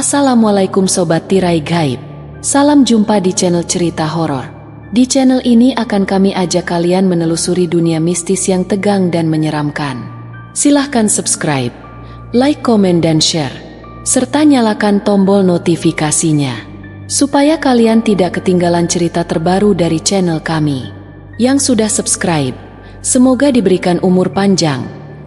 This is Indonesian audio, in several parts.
Assalamualaikum Sobat Tirai Gaib. Salam jumpa di channel cerita horor. Di channel ini akan kami ajak kalian menelusuri dunia mistis yang tegang dan menyeramkan. Silahkan subscribe, like, komen, dan share. Serta nyalakan tombol notifikasinya, supaya kalian tidak ketinggalan cerita terbaru dari channel kami. Yang sudah subscribe, semoga diberikan umur panjang,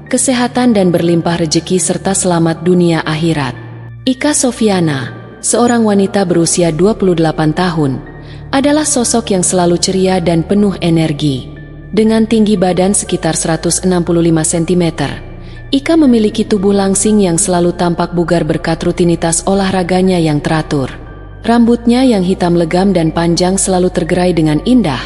kesehatan dan berlimpah rezeki serta selamat dunia akhirat. Ika Sofiana, seorang wanita berusia 28 tahun, adalah sosok yang selalu ceria dan penuh energi. Dengan tinggi badan sekitar 165 cm, Ika memiliki tubuh langsing yang selalu tampak bugar berkat rutinitas olahraganya yang teratur. Rambutnya yang hitam legam dan panjang selalu tergerai dengan indah,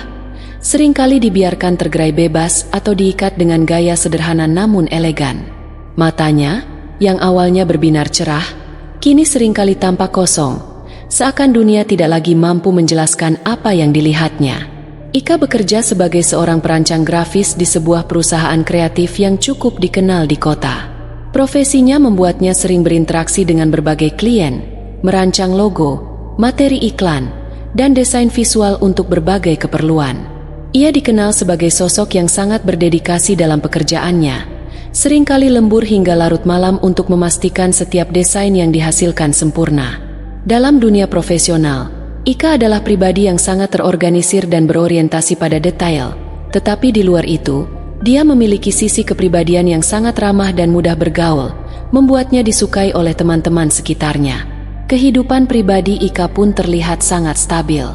seringkali dibiarkan tergerai bebas atau diikat dengan gaya sederhana namun elegan. Matanya, yang awalnya berbinar cerah, kini seringkali tampak kosong, seakan dunia tidak lagi mampu menjelaskan apa yang dilihatnya. Ika bekerja sebagai seorang perancang grafis di sebuah perusahaan kreatif yang cukup dikenal di kota. Profesinya membuatnya sering berinteraksi dengan berbagai klien, merancang logo, materi iklan, dan desain visual untuk berbagai keperluan. Ia dikenal sebagai sosok yang sangat berdedikasi dalam pekerjaannya, seringkali lembur hingga larut malam untuk memastikan setiap desain yang dihasilkan sempurna. Dalam dunia profesional, Ika adalah pribadi yang sangat terorganisir dan berorientasi pada detail. Tetapi di luar itu, dia memiliki sisi kepribadian yang sangat ramah dan mudah bergaul, membuatnya disukai oleh teman-teman sekitarnya. Kehidupan pribadi Ika pun terlihat sangat stabil.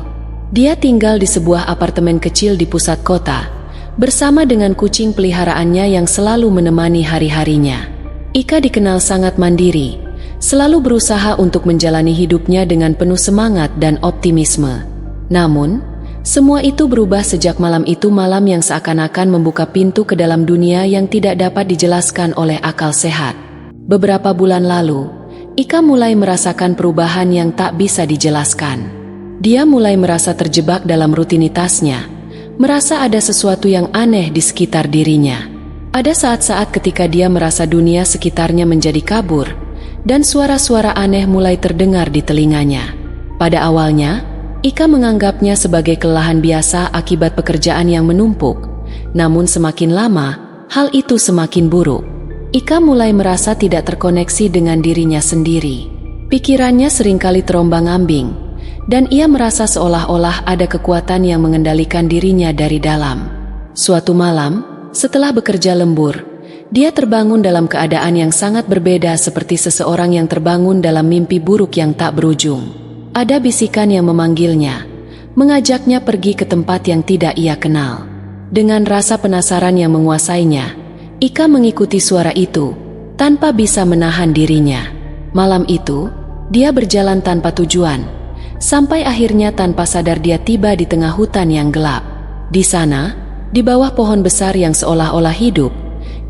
Dia tinggal di sebuah apartemen kecil di pusat kota, bersama dengan kucing peliharaannya yang selalu menemani hari-harinya. Ika dikenal sangat mandiri, selalu berusaha untuk menjalani hidupnya dengan penuh semangat dan optimisme. Namun, semua itu berubah sejak malam itu, malam yang seakan-akan membuka pintu ke dalam dunia yang tidak dapat dijelaskan oleh akal sehat. Beberapa bulan lalu, Ika mulai merasakan perubahan yang tak bisa dijelaskan. Dia mulai merasa terjebak dalam rutinitasnya, merasa ada sesuatu yang aneh di sekitar dirinya. Ada saat-saat ketika dia merasa dunia sekitarnya menjadi kabur, dan suara-suara aneh mulai terdengar di telinganya. Pada awalnya, Ika menganggapnya sebagai kelelahan biasa akibat pekerjaan yang menumpuk. Namun semakin lama, hal itu semakin buruk. Ika mulai merasa tidak terkoneksi dengan dirinya sendiri. Pikirannya seringkali terombang-ambing, dan ia merasa seolah-olah ada kekuatan yang mengendalikan dirinya dari dalam. Suatu malam, setelah bekerja lembur, dia terbangun dalam keadaan yang sangat berbeda, seperti seseorang yang terbangun dalam mimpi buruk yang tak berujung. Ada bisikan yang memanggilnya, mengajaknya pergi ke tempat yang tidak ia kenal. Dengan rasa penasaran yang menguasainya, Ika mengikuti suara itu, tanpa bisa menahan dirinya. Malam itu, dia berjalan tanpa tujuan, sampai akhirnya tanpa sadar dia tiba di tengah hutan yang gelap. Di sana, di bawah pohon besar yang seolah-olah hidup,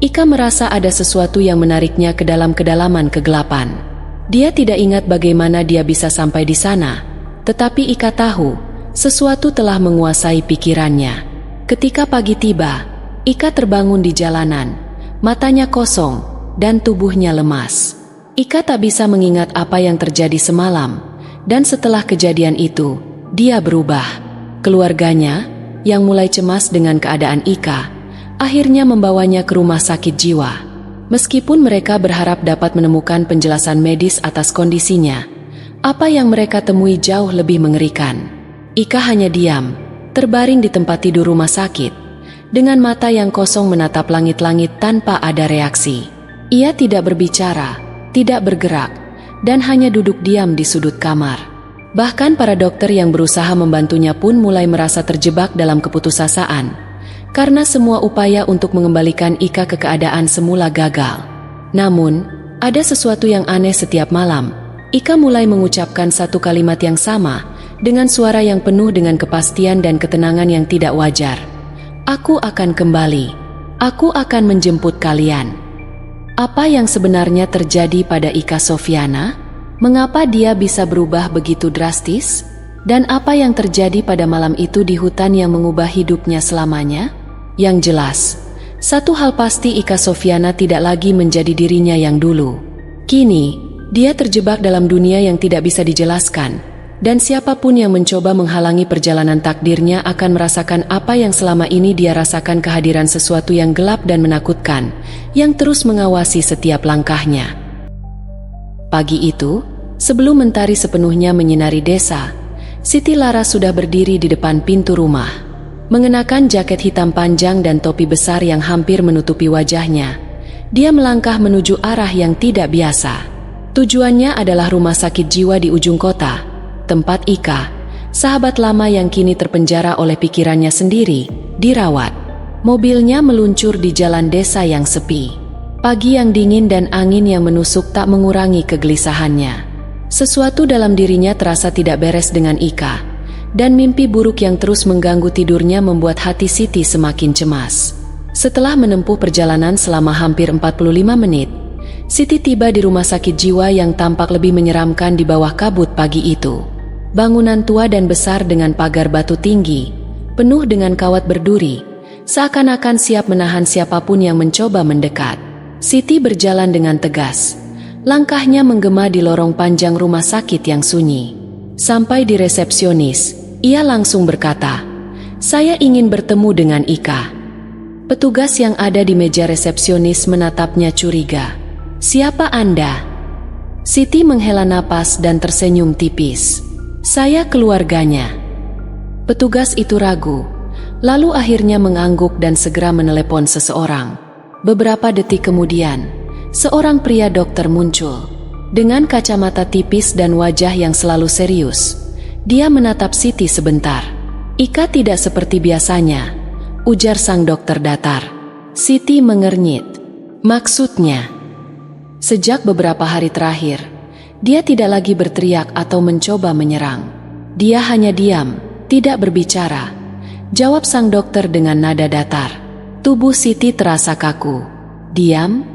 Ika merasa ada sesuatu yang menariknya ke dalam kedalaman kegelapan. Dia tidak ingat bagaimana dia bisa sampai di sana, tetapi Ika tahu, sesuatu telah menguasai pikirannya. Ketika pagi tiba, Ika terbangun di jalanan, matanya kosong, dan tubuhnya lemas. Ika tak bisa mengingat apa yang terjadi semalam, dan setelah kejadian itu, dia berubah. Keluarganya, yang mulai cemas dengan keadaan Ika, akhirnya membawanya ke rumah sakit jiwa. Meskipun mereka berharap dapat menemukan penjelasan medis atas kondisinya, apa yang mereka temui jauh lebih mengerikan. Ika hanya diam, terbaring di tempat tidur rumah sakit, dengan mata yang kosong menatap langit-langit tanpa ada reaksi. Ia tidak berbicara, tidak bergerak, dan hanya duduk diam di sudut kamar. Bahkan para dokter yang berusaha membantunya pun mulai merasa terjebak dalam keputusasaan, karena semua upaya untuk mengembalikan Ika ke keadaan semula gagal. Namun, ada sesuatu yang aneh setiap malam. Ika mulai mengucapkan satu kalimat yang sama, dengan suara yang penuh dengan kepastian dan ketenangan yang tidak wajar. "Aku akan kembali. Aku akan menjemput kalian." Apa yang sebenarnya terjadi pada Ika Sofiana? Mengapa dia bisa berubah begitu drastis? Dan apa yang terjadi pada malam itu di hutan yang mengubah hidupnya selamanya? Yang jelas, satu hal pasti, Ika Sofiana tidak lagi menjadi dirinya yang dulu. Kini, Dia terjebak dalam dunia yang tidak bisa dijelaskan, dan siapapun yang mencoba menghalangi perjalanan takdirnya akan merasakan apa yang selama ini dia rasakan, kehadiran sesuatu yang gelap dan menakutkan, yang terus mengawasi setiap langkahnya. Pagi itu, sebelum mentari sepenuhnya menyinari desa, Siti Laras sudah berdiri di depan pintu rumah. Mengenakan jaket hitam panjang dan topi besar yang hampir menutupi wajahnya, dia melangkah menuju arah yang tidak biasa. Tujuannya adalah rumah sakit jiwa di ujung kota, tempat Ika, sahabat lama yang kini terpenjara oleh pikirannya sendiri, dirawat. Mobilnya meluncur di jalan desa yang sepi. Pagi yang dingin dan angin yang menusuk tak mengurangi kegelisahannya. Sesuatu dalam dirinya terasa tidak beres dengan Ika, dan mimpi buruk yang terus mengganggu tidurnya membuat hati Siti semakin cemas. Setelah menempuh perjalanan selama hampir 45 menit, Siti tiba di rumah sakit jiwa yang tampak lebih menyeramkan di bawah kabut pagi itu. Bangunan tua dan besar dengan pagar batu tinggi, penuh dengan kawat berduri, seakan-akan siap menahan siapapun yang mencoba mendekat. Siti berjalan dengan tegas. Langkahnya menggema di lorong panjang rumah sakit yang sunyi. Sampai di resepsionis, ia langsung berkata, "Saya ingin bertemu dengan Ika." Petugas yang ada di meja resepsionis menatapnya curiga. "Siapa Anda?" Siti menghela napas dan tersenyum tipis. "Saya keluarganya." Petugas itu ragu, lalu akhirnya mengangguk dan segera menelepon seseorang. Beberapa detik kemudian, seorang pria dokter muncul. Dengan kacamata tipis dan wajah yang selalu serius, dia menatap Siti sebentar. "Ika tidak seperti biasanya," ujar sang dokter datar. Siti mengernyit. "Maksudnya?" Sejak beberapa hari terakhir, dia tidak lagi berteriak atau mencoba menyerang. Dia hanya diam, tidak berbicara, jawab sang dokter dengan nada datar. Tubuh Siti terasa kaku. "Diam?"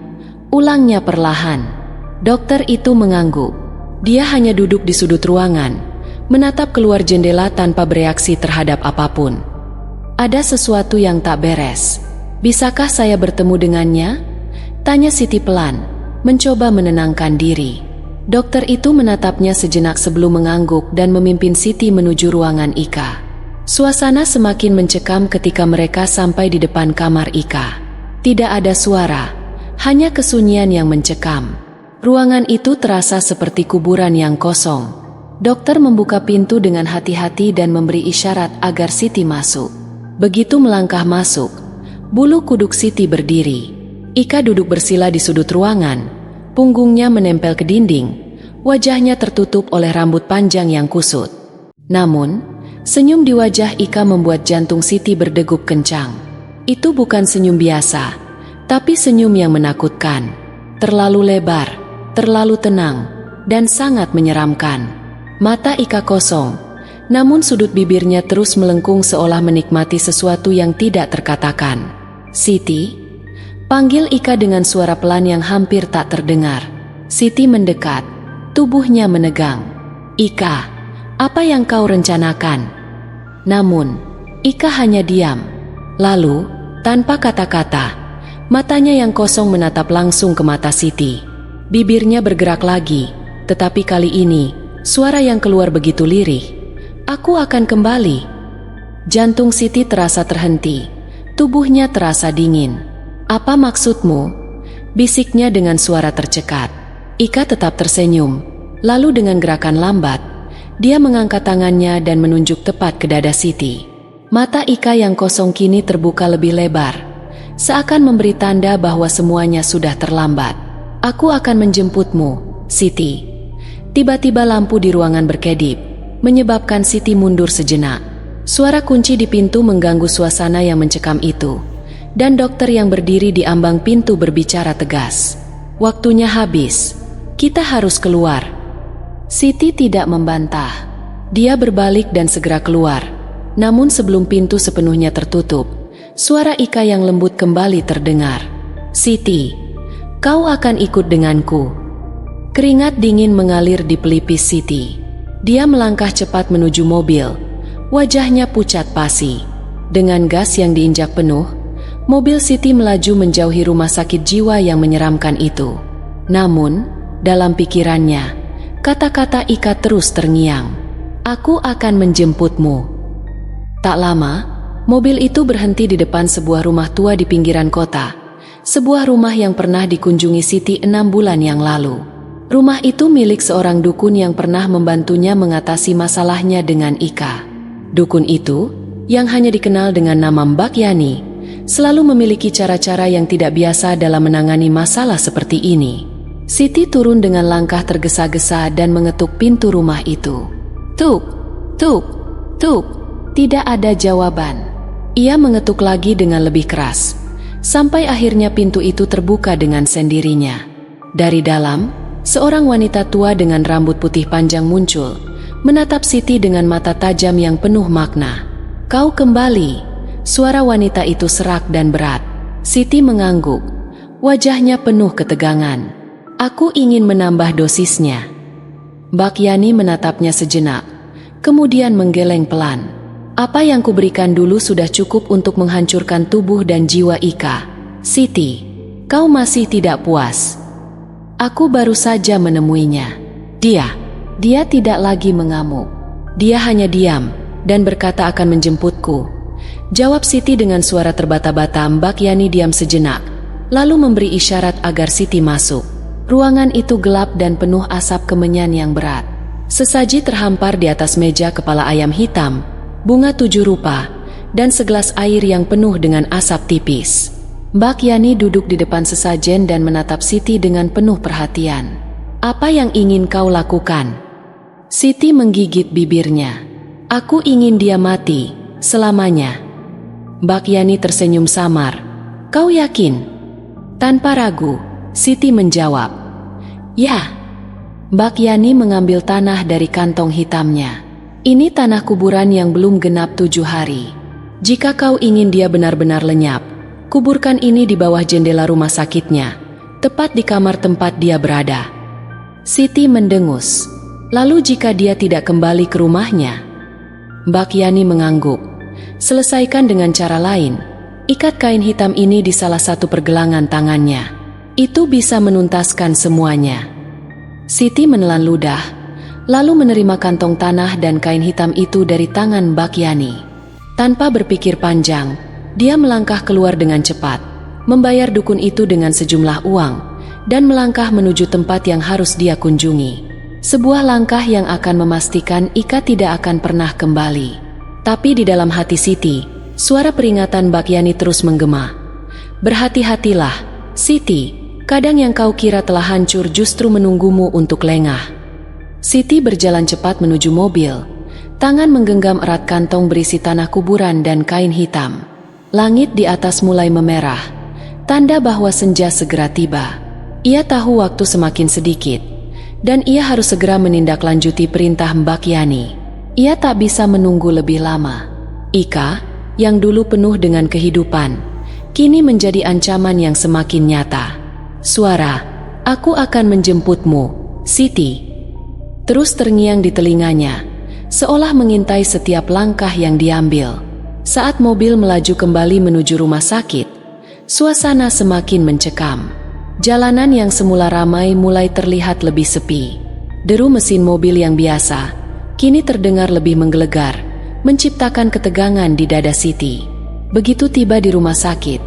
ulangnya perlahan. Dokter itu mengangguk. Dia hanya duduk di sudut ruangan, menatap keluar jendela tanpa bereaksi terhadap apapun. "Ada sesuatu yang tak beres. Bisakah saya bertemu dengannya?" tanya Siti pelan, mencoba menenangkan diri. Dokter itu menatapnya sejenak sebelum mengangguk dan memimpin Siti menuju ruangan Ika. Suasana semakin mencekam ketika mereka sampai di depan kamar Ika. Tidak ada suara, hanya kesunyian yang mencekam. Ruangan itu terasa seperti kuburan yang kosong. Dokter membuka pintu dengan hati-hati dan memberi isyarat agar Siti masuk. Begitu melangkah masuk, bulu kuduk Siti berdiri. Ika duduk bersila di sudut ruangan, punggungnya menempel ke dinding, wajahnya tertutup oleh rambut panjang yang kusut. Namun, senyum di wajah Ika membuat jantung Siti berdegup kencang. Itu bukan senyum biasa, tapi senyum yang menakutkan. Terlalu lebar, terlalu tenang, dan sangat menyeramkan. Mata Ika kosong, namun sudut bibirnya terus melengkung seolah menikmati sesuatu yang tidak terkatakan. "Siti?" panggil Ika dengan suara pelan yang hampir tak terdengar. Siti mendekat, tubuhnya menegang. "Ika, apa yang kau rencanakan?" Namun, Ika hanya diam. Lalu, tanpa kata-kata, matanya yang kosong menatap langsung ke mata Siti. Bibirnya bergerak lagi, tetapi kali ini, suara yang keluar begitu lirih. "Aku akan kembali." Jantung Siti terasa terhenti, tubuhnya terasa dingin. "Apa maksudmu?" bisiknya dengan suara tercekat. Ika tetap tersenyum, lalu dengan gerakan lambat, dia mengangkat tangannya dan menunjuk tepat ke dada Siti. Mata Ika yang kosong kini terbuka lebih lebar, seakan memberi tanda bahwa semuanya sudah terlambat. "Aku akan menjemputmu, Siti." Tiba-tiba lampu di ruangan berkedip, menyebabkan Siti mundur sejenak. Suara kunci di pintu mengganggu suasana yang mencekam itu, dan dokter yang berdiri di ambang pintu berbicara tegas. "Waktunya habis. Kita harus keluar." Siti tidak membantah. Dia berbalik dan segera keluar. Namun sebelum pintu sepenuhnya tertutup, suara Ika yang lembut kembali terdengar. "Siti, kau akan ikut denganku." Keringat dingin mengalir di pelipis Siti. Dia melangkah cepat menuju mobil. Wajahnya pucat pasi. Dengan gas yang diinjak penuh, mobil Siti melaju menjauhi rumah sakit jiwa yang menyeramkan itu. Namun, Dalam pikirannya, kata-kata Ika terus terngiang. Aku akan menjemputmu. Tak lama, mobil itu berhenti di depan sebuah rumah tua di pinggiran kota. Sebuah rumah yang pernah dikunjungi Siti 6 bulan yang lalu. Rumah itu milik seorang dukun yang pernah membantunya mengatasi masalahnya dengan Ika. Dukun itu, yang hanya dikenal dengan nama Mbak Yani, selalu memiliki cara-cara yang tidak biasa dalam menangani masalah seperti ini. Siti turun dengan langkah tergesa-gesa dan mengetuk pintu rumah itu. Tuk, tuk, tuk. Tidak ada jawaban. Ia mengetuk lagi dengan lebih keras, sampai akhirnya pintu itu terbuka dengan sendirinya. Dari dalam, seorang wanita tua dengan rambut putih panjang muncul, menatap Siti dengan mata tajam yang penuh makna. Kau kembali. Suara wanita itu serak dan berat. Siti mengangguk. Wajahnya penuh ketegangan. Aku ingin menambah dosisnya. Mbak Yani menatapnya sejenak, kemudian menggeleng pelan. Apa yang kuberikan dulu sudah cukup untuk menghancurkan tubuh dan jiwa Ika. Siti, kau masih tidak puas. Aku baru saja menemuinya. Dia tidak lagi mengamuk. Dia hanya diam dan berkata akan menjemputku. Jawab Siti dengan suara terbata-bata. Mbak Yani diam sejenak, lalu memberi isyarat agar Siti masuk. Ruangan itu gelap dan penuh asap kemenyan yang berat. Sesaji terhampar di atas meja, kepala ayam hitam, bunga 7 rupa, dan segelas air yang penuh dengan asap tipis. Mbak Yani duduk di depan sesajen dan menatap Siti dengan penuh perhatian. Apa yang ingin kau lakukan? Siti menggigit bibirnya. Aku ingin dia mati, selamanya. Mbak Yani tersenyum samar. Kau yakin? Tanpa ragu, Siti menjawab. Ya. Mbak Yani mengambil tanah dari kantong hitamnya. Ini tanah kuburan yang belum genap 7 hari. Jika kau ingin dia benar-benar lenyap, kuburkan ini di bawah jendela rumah sakitnya, tepat di kamar tempat dia berada. Siti mendengus. Lalu jika dia tidak kembali ke rumahnya? Mbak Yani mengangguk. Selesaikan dengan cara lain. Ikat kain hitam ini di salah satu pergelangan tangannya. Itu bisa menuntaskan semuanya. Siti menelan ludah, lalu menerima kantong tanah dan kain hitam itu dari tangan Mbak Yani. Tanpa berpikir panjang, dia melangkah keluar dengan cepat, membayar dukun itu dengan sejumlah uang, dan melangkah menuju tempat yang harus dia kunjungi. Sebuah langkah yang akan memastikan Ika tidak akan pernah kembali. Tapi di dalam hati Siti, suara peringatan Mbak Yani terus menggema. Berhati-hatilah, Siti, kadang yang kau kira telah hancur justru menunggumu untuk lengah. Siti berjalan cepat menuju mobil, tangan menggenggam erat kantong berisi tanah kuburan dan kain hitam. Langit di atas mulai memerah, tanda bahwa senja segera tiba. Ia tahu waktu semakin sedikit, dan ia harus segera menindaklanjuti perintah Mbak Yani. Ia tak bisa menunggu lebih lama. Ika, yang dulu penuh dengan kehidupan, kini menjadi ancaman yang semakin nyata. Suara, aku akan menjemputmu, Siti, terus terngiang di telinganya, seolah mengintai setiap langkah yang diambil. Saat mobil melaju kembali menuju rumah sakit, suasana semakin mencekam. Jalanan yang semula ramai mulai terlihat lebih sepi. Deru mesin mobil yang biasa kini terdengar lebih menggelegar, menciptakan ketegangan di dada Siti. Begitu tiba di rumah sakit,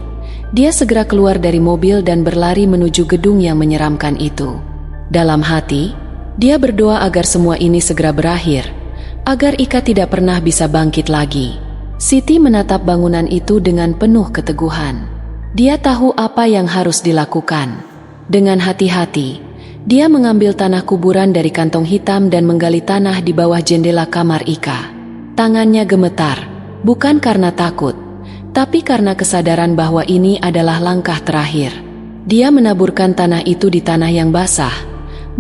dia segera keluar dari mobil dan berlari menuju gedung yang menyeramkan itu. Dalam hati, dia berdoa agar semua ini segera berakhir, agar Ika tidak pernah bisa bangkit lagi. Siti menatap bangunan itu dengan penuh keteguhan. Dia tahu apa yang harus dilakukan. Dengan hati-hati, dia mengambil tanah kuburan dari kantong hitam dan menggali tanah di bawah jendela kamar Ika. Tangannya gemetar, bukan karena takut, tapi karena kesadaran bahwa ini adalah langkah terakhir. Dia menaburkan tanah itu di tanah yang basah,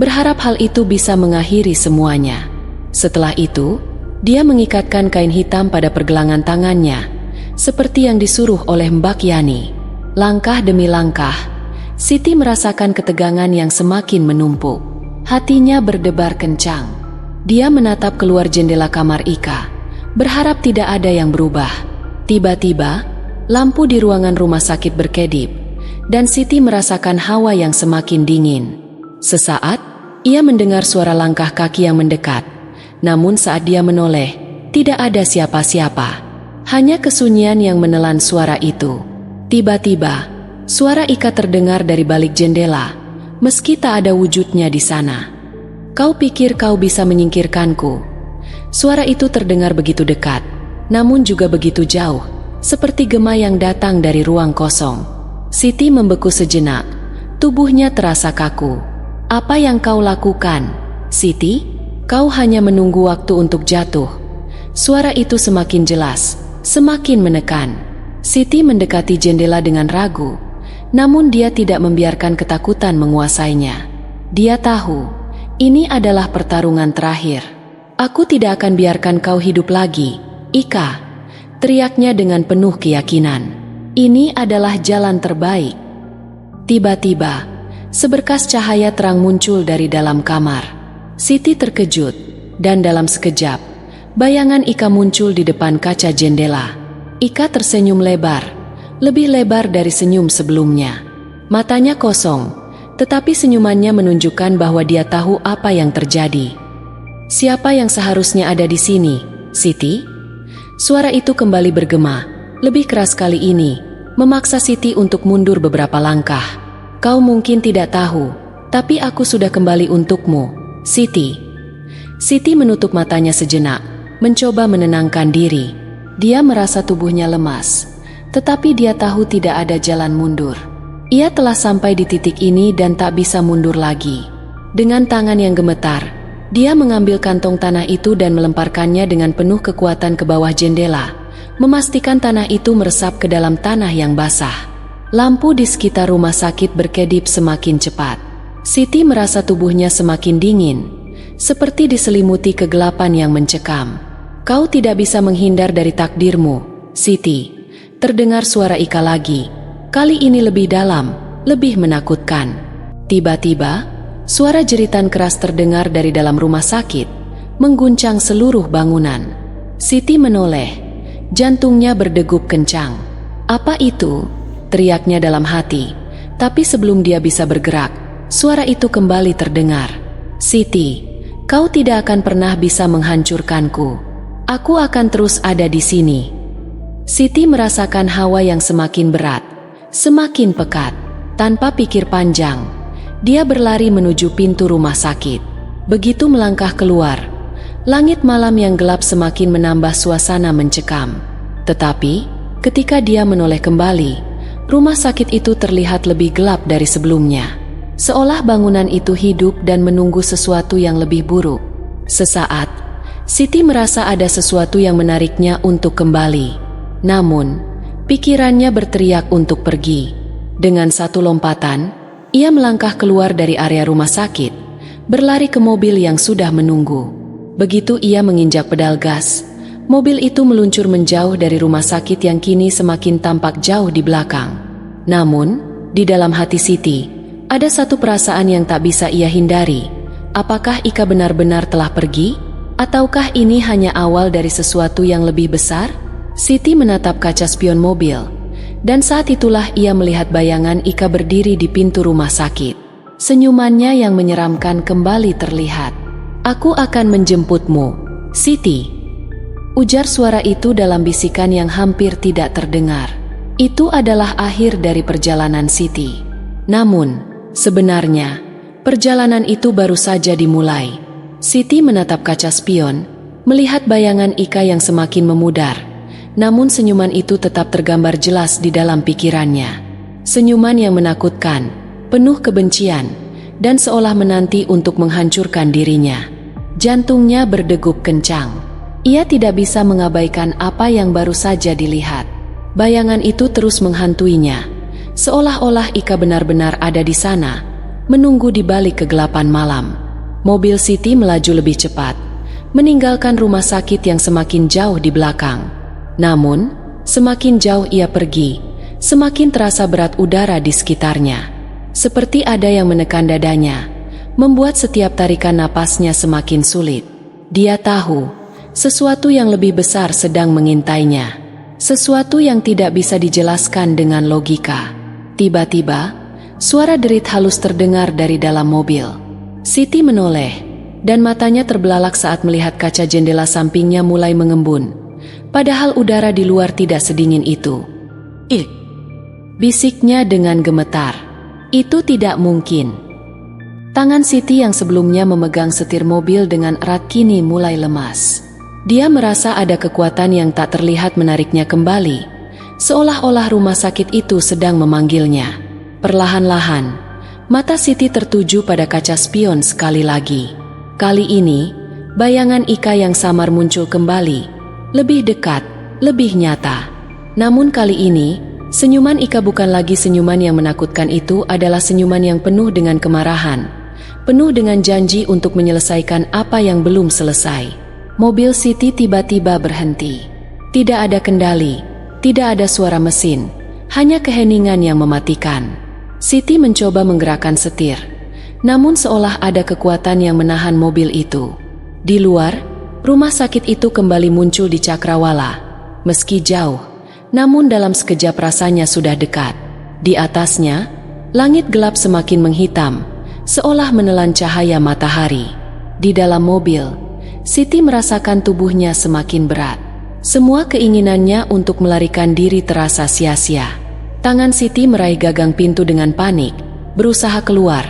berharap hal itu bisa mengakhiri semuanya. Setelah itu, dia mengikatkan kain hitam pada pergelangan tangannya, seperti yang disuruh oleh Mbak Yani. Langkah demi langkah, Siti merasakan ketegangan yang semakin menumpuk. Hatinya berdebar kencang. Dia menatap keluar jendela kamar Ika, berharap tidak ada yang berubah. Tiba-tiba, lampu di ruangan rumah sakit berkedip, dan Siti merasakan hawa yang semakin dingin. Sesaat, ia mendengar suara langkah kaki yang mendekat. Namun saat dia menoleh, tidak ada siapa-siapa. Hanya kesunyian yang menelan suara itu. Tiba-tiba, suara Ika terdengar dari balik jendela, meski tak ada wujudnya di sana. "Kau pikir kau bisa menyingkirkanku?" Suara itu terdengar begitu dekat, namun juga begitu jauh, seperti gema yang datang dari ruang kosong. Siti membeku sejenak, tubuhnya terasa kaku. "Apa yang kau lakukan, Siti? Kau hanya menunggu waktu untuk jatuh." Suara itu semakin jelas, semakin menekan. Siti mendekati jendela dengan ragu, namun dia tidak membiarkan ketakutan menguasainya. Dia tahu, ini adalah pertarungan terakhir. "Aku tidak akan biarkan kau hidup lagi, Ika," teriaknya dengan penuh keyakinan. "Ini adalah jalan terbaik." Tiba-tiba, seberkas cahaya terang muncul dari dalam kamar. Siti terkejut, dan dalam sekejap, bayangan Ika muncul di depan kaca jendela. Ika tersenyum lebar, lebih lebar dari senyum sebelumnya. Matanya kosong, tetapi senyumannya menunjukkan bahwa dia tahu apa yang terjadi. "Siapa yang seharusnya ada di sini, Siti?" Suara itu kembali bergema, lebih keras kali ini, memaksa Siti untuk mundur beberapa langkah. "Kau mungkin tidak tahu, tapi aku sudah kembali untukmu, Siti." Siti menutup matanya sejenak, mencoba menenangkan diri. Dia merasa tubuhnya lemas, tetapi dia tahu tidak ada jalan mundur. Ia telah sampai di titik ini dan tak bisa mundur lagi. Dengan tangan yang gemetar, dia mengambil kantong tanah itu dan melemparkannya dengan penuh kekuatan ke bawah jendela, memastikan tanah itu meresap ke dalam tanah yang basah. Lampu di sekitar rumah sakit berkedip semakin cepat. Siti merasa tubuhnya semakin dingin, seperti diselimuti kegelapan yang mencekam. "Kau tidak bisa menghindar dari takdirmu, Siti." Terdengar suara Ika lagi, kali ini lebih dalam, lebih menakutkan. Tiba-tiba, suara jeritan keras terdengar dari dalam rumah sakit, mengguncang seluruh bangunan. Siti menoleh, jantungnya berdegup kencang. "Apa itu?" teriaknya dalam hati, tapi sebelum dia bisa bergerak, suara itu kembali terdengar. "Siti, kau tidak akan pernah bisa menghancurkanku. Aku akan terus ada di sini." Siti merasakan hawa yang semakin berat, semakin pekat. Tanpa pikir panjang, dia berlari menuju pintu rumah sakit. Begitu melangkah keluar, langit malam yang gelap semakin menambah suasana mencekam. Tetapi, ketika dia menoleh kembali, rumah sakit itu terlihat lebih gelap dari sebelumnya. Seolah bangunan itu hidup dan menunggu sesuatu yang lebih buruk. Sesaat, Siti merasa ada sesuatu yang menariknya untuk kembali. Namun, pikirannya berteriak untuk pergi. Dengan satu lompatan, ia melangkah keluar dari area rumah sakit, berlari ke mobil yang sudah menunggu. Begitu ia menginjak pedal gas, mobil itu meluncur menjauh dari rumah sakit yang kini semakin tampak jauh di belakang. Namun, di dalam hati Siti, ada satu perasaan yang tak bisa ia hindari. Apakah Ika benar-benar telah pergi? Ataukah ini hanya awal dari sesuatu yang lebih besar? Siti menatap kaca spion mobil, dan saat itulah ia melihat bayangan Ika berdiri di pintu rumah sakit. Senyumannya yang menyeramkan kembali terlihat. "Aku akan menjemputmu, Siti," ujar suara itu dalam bisikan yang hampir tidak terdengar. Itu adalah akhir dari perjalanan Siti. Namun, sebenarnya, perjalanan itu baru saja dimulai. Siti menatap kaca spion, melihat bayangan Ika yang semakin memudar. Namun senyuman itu tetap tergambar jelas di dalam pikirannya. Senyuman yang menakutkan, penuh kebencian, dan seolah menanti untuk menghancurkan dirinya. Jantungnya berdegup kencang. Ia tidak bisa mengabaikan apa yang baru saja dilihat. Bayangan itu terus menghantuinya, seolah-olah Ika benar-benar ada di sana, menunggu di balik kegelapan malam. Mobil Siti melaju lebih cepat, meninggalkan rumah sakit yang semakin jauh di belakang. Namun, semakin jauh ia pergi, semakin terasa berat udara di sekitarnya. Seperti ada yang menekan dadanya, membuat setiap tarikan napasnya semakin sulit. Dia tahu, sesuatu yang lebih besar sedang mengintainya. Sesuatu yang tidak bisa dijelaskan dengan logika. Tiba-tiba, suara derit halus terdengar dari dalam mobil. Siti menoleh, dan matanya terbelalak saat melihat kaca jendela sampingnya mulai mengembun. Padahal udara di luar tidak sedingin itu. "Ih!" bisiknya dengan gemetar. "Itu tidak mungkin." Tangan Siti yang sebelumnya memegang setir mobil dengan erat kini mulai lemas. Dia merasa ada kekuatan yang tak terlihat menariknya kembali, seolah-olah rumah sakit itu sedang memanggilnya. Perlahan-lahan, mata Siti tertuju pada kaca spion sekali lagi. Kali ini, bayangan Ika yang samar muncul kembali, lebih dekat, lebih nyata. Namun kali ini, senyuman Ika bukan lagi senyuman yang menakutkan, itu adalah senyuman yang penuh dengan kemarahan, penuh dengan janji untuk menyelesaikan apa yang belum selesai. Mobil Siti tiba-tiba berhenti. Tidak ada kendali, tidak ada suara mesin, hanya keheningan yang mematikan. Siti mencoba menggerakkan setir, namun seolah ada kekuatan yang menahan mobil itu. Di luar, rumah sakit itu kembali muncul di cakrawala. Meski jauh, namun dalam sekejap rasanya sudah dekat. Di atasnya, langit gelap semakin menghitam, seolah menelan cahaya matahari. Di dalam mobil, Siti merasakan tubuhnya semakin berat. Semua keinginannya untuk melarikan diri terasa sia-sia. Tangan Siti meraih gagang pintu dengan panik, berusaha keluar.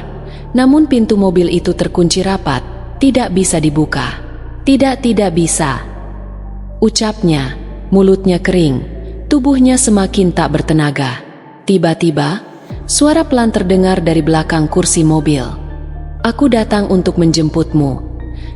Namun pintu mobil itu terkunci rapat, tidak bisa dibuka. Tidak bisa. Ucapnya, mulutnya kering, tubuhnya semakin tak bertenaga. Tiba-tiba, suara pelan terdengar dari belakang kursi mobil. "Aku datang untuk menjemputmu."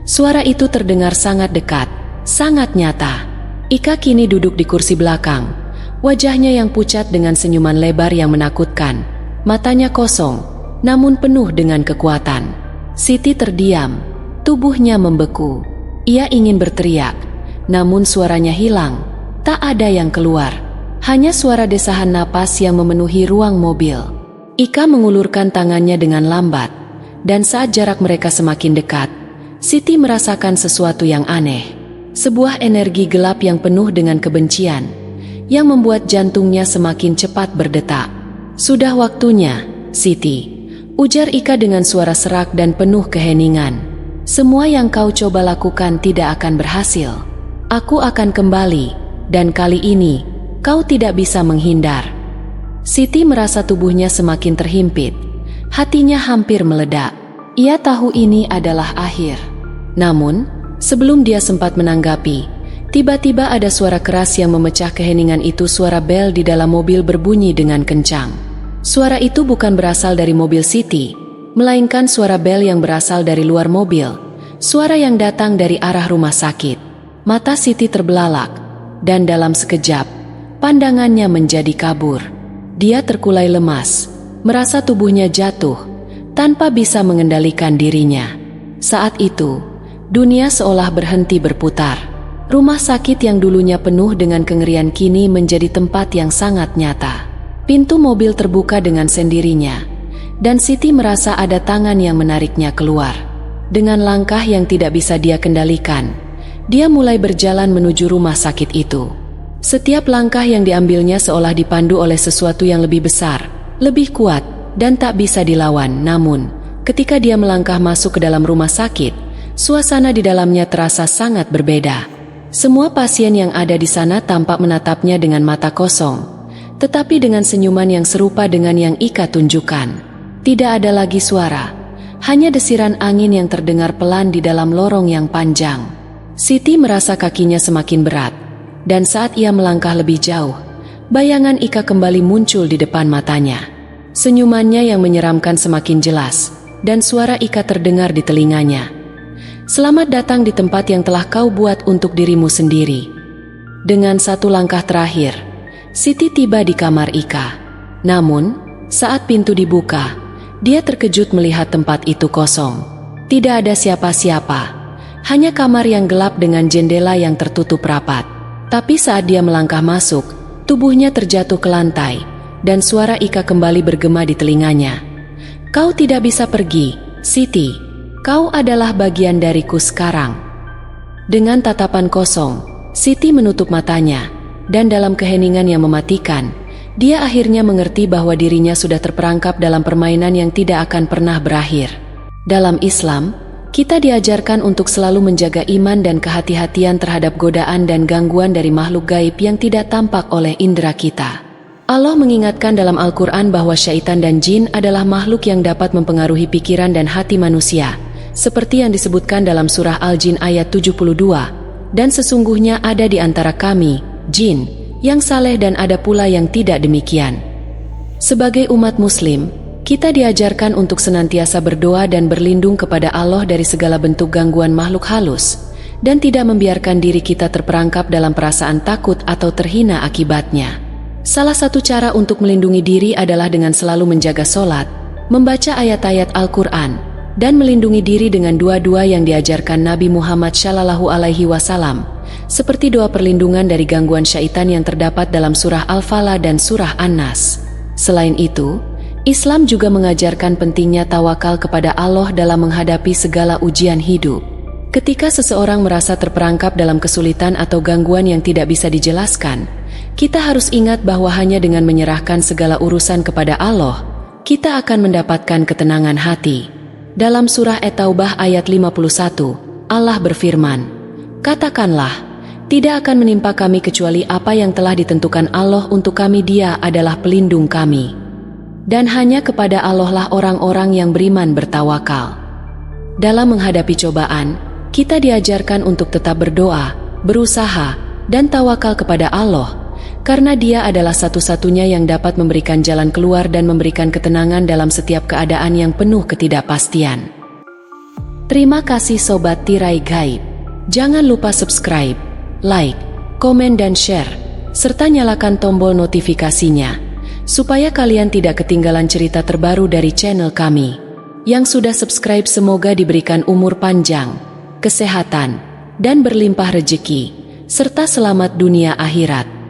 Suara itu terdengar sangat dekat, sangat nyata. Ika kini duduk di kursi belakang. Wajahnya yang pucat dengan senyuman lebar yang menakutkan. Matanya kosong, namun penuh dengan kekuatan. Siti terdiam, tubuhnya membeku. Ia ingin berteriak, namun suaranya hilang. Tak ada yang keluar. Hanya suara desahan napas yang memenuhi ruang mobil. Ika mengulurkan tangannya dengan lambat, dan saat jarak mereka semakin dekat, Siti merasakan sesuatu yang aneh. Sebuah energi gelap yang penuh dengan kebencian, yang membuat jantungnya semakin cepat berdetak. "Sudah waktunya, Siti," ujar Ika dengan suara serak dan penuh keheningan. "Semua yang kau coba lakukan tidak akan berhasil. Aku akan kembali, dan kali ini, kau tidak bisa menghindar." Siti merasa tubuhnya semakin terhimpit. Hatinya hampir meledak. Ia tahu ini adalah akhir. Namun, sebelum dia sempat menanggapi, tiba-tiba ada suara keras yang memecah keheningan itu. Suara bel di dalam mobil berbunyi dengan kencang. Suara itu bukan berasal dari mobil Siti, melainkan suara bel yang berasal dari luar mobil, suara yang datang dari arah rumah sakit. Mata Siti terbelalak, dan dalam sekejap, pandangannya menjadi kabur. Dia terkulai lemas, merasa tubuhnya jatuh, tanpa bisa mengendalikan dirinya. Saat itu, dunia seolah berhenti berputar. Rumah sakit yang dulunya penuh dengan kengerian kini menjadi tempat yang sangat nyata. Pintu mobil terbuka dengan sendirinya, dan Siti merasa ada tangan yang menariknya keluar. Dengan langkah yang tidak bisa dia kendalikan, dia mulai berjalan menuju rumah sakit itu. Setiap langkah yang diambilnya seolah dipandu oleh sesuatu yang lebih besar, lebih kuat, dan tak bisa dilawan. Namun, ketika dia melangkah masuk ke dalam rumah sakit, suasana di dalamnya terasa sangat berbeda. Semua pasien yang ada di sana tampak menatapnya dengan mata kosong, tetapi dengan senyuman yang serupa dengan yang Ika tunjukkan. Tidak ada lagi suara, hanya desiran angin yang terdengar pelan di dalam lorong yang panjang. Siti merasa kakinya semakin berat, dan saat ia melangkah lebih jauh, bayangan Ika kembali muncul di depan matanya. Senyumannya yang menyeramkan semakin jelas, dan suara Ika terdengar di telinganya. "Selamat datang di tempat yang telah kau buat untuk dirimu sendiri." Dengan satu langkah terakhir, Siti tiba di kamar Ika. Namun, saat pintu dibuka, dia terkejut melihat tempat itu kosong. Tidak ada siapa-siapa, hanya kamar yang gelap dengan jendela yang tertutup rapat. Tapi saat dia melangkah masuk, tubuhnya terjatuh ke lantai, dan suara Ika kembali bergema di telinganya. "Kau tidak bisa pergi, Siti. Kau adalah bagian dariku sekarang." Dengan tatapan kosong, Siti menutup matanya, dan dalam keheningan yang mematikan, dia akhirnya mengerti bahwa dirinya sudah terperangkap dalam permainan yang tidak akan pernah berakhir. Dalam Islam, kita diajarkan untuk selalu menjaga iman dan kehati-hatian terhadap godaan dan gangguan dari makhluk gaib yang tidak tampak oleh indera kita. Allah mengingatkan dalam Al-Quran bahwa syaitan dan jin adalah makhluk yang dapat mempengaruhi pikiran dan hati manusia, seperti yang disebutkan dalam surah Al-Jin ayat 72, dan sesungguhnya ada di antara kami, jin, yang saleh dan ada pula yang tidak demikian. Sebagai umat muslim, kita diajarkan untuk senantiasa berdoa dan berlindung kepada Allah dari segala bentuk gangguan makhluk halus, dan tidak membiarkan diri kita terperangkap dalam perasaan takut atau terhina akibatnya. Salah satu cara untuk melindungi diri adalah dengan selalu menjaga sholat, membaca ayat-ayat Al-Quran, dan melindungi diri dengan doa-doa yang diajarkan Nabi Muhammad SAW, seperti doa perlindungan dari gangguan syaitan yang terdapat dalam surah Al-Falaq dan surah An-Nas. Selain itu, Islam juga mengajarkan pentingnya tawakal kepada Allah dalam menghadapi segala ujian hidup. Ketika seseorang merasa terperangkap dalam kesulitan atau gangguan yang tidak bisa dijelaskan, kita harus ingat bahwa hanya dengan menyerahkan segala urusan kepada Allah, kita akan mendapatkan ketenangan hati. Dalam surah At-Taubah ayat 51, Allah berfirman, "Katakanlah, tidak akan menimpa kami kecuali apa yang telah ditentukan Allah untuk kami, Dia adalah pelindung kami." Dan hanya kepada Allah lah orang-orang yang beriman bertawakal. Dalam menghadapi cobaan, kita diajarkan untuk tetap berdoa, berusaha, dan tawakal kepada Allah, karena Dia adalah satu-satunya yang dapat memberikan jalan keluar dan memberikan ketenangan dalam setiap keadaan yang penuh ketidakpastian. Terima kasih Sobat Tirai Gaib. Jangan lupa subscribe, like, komen dan share, serta nyalakan tombol notifikasinya, supaya kalian tidak ketinggalan cerita terbaru dari channel kami. Yang sudah subscribe semoga diberikan umur panjang, kesehatan, dan berlimpah rejeki, serta selamat dunia akhirat.